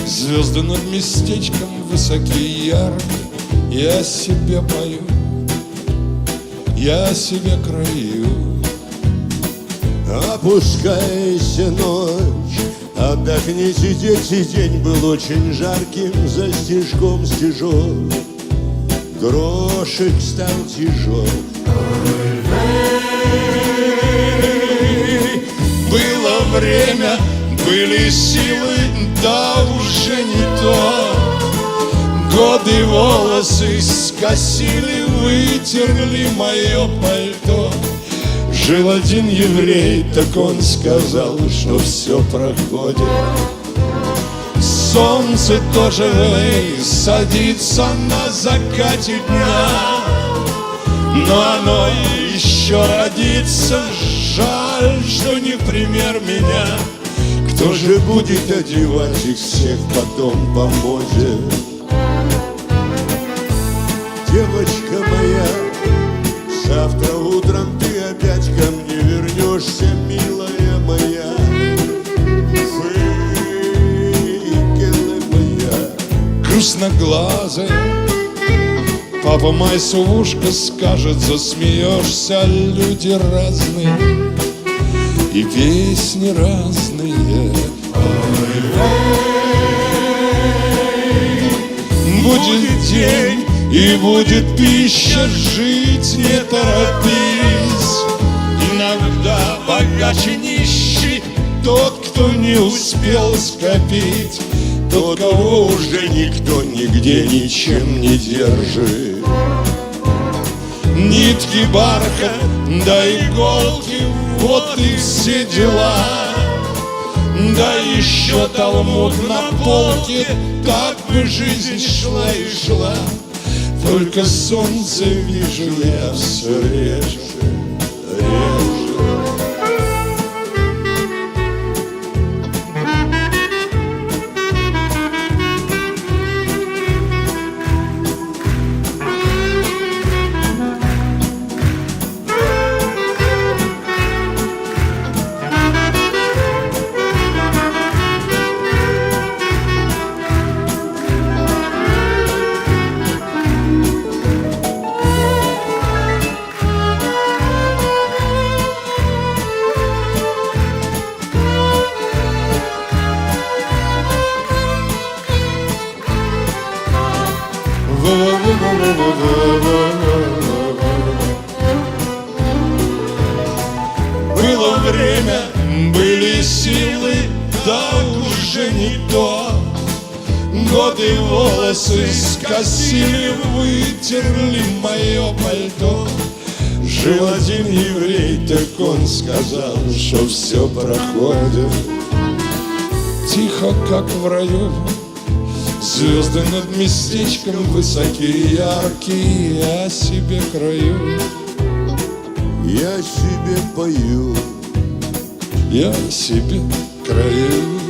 Звезды над местечком высокие и яркие. Я себе пою, я себе краю. Опускайся ночь, отдохните, дети, день был очень жарким. За стежком стежок, грошек стал тяжел. Было время, были силы, да уже не то. Годы волосы скосили, вытерли мое пальто. Жил один еврей, так он сказал, что все проходит. Солнце тоже садится на закате дня, но оно еще родится. Жаль, что не в пример меня. Кто же будет одевать их всех потом по моде? Девочка моя, завтра утром ты опять ко мне вернешься, милая моя. Фейгелы моя. Грустноглазая, папа Майсу в ушко скажет, засмеешься. Люди разные и песни разные. Будет день и будет пища, жить не торопись. Иногда богаче нищий тот, кто не успел скопить, тот, кого уже никто нигде ничем не держит. Нитки, бархат, да иголки, вот и все дела. Да еще талмуд на полке, так бы жизнь шла и шла. Только солнце вижу я все реже, реже. Было время, были силы, да уже не то. Годы волосы скосили, вытерли мое пальто. Жил один еврей, так он сказал, что все проходит. Тихо, как в раю, звезды над местечком высокие, яркие, я себе краю. Я себе пою, я себе краю.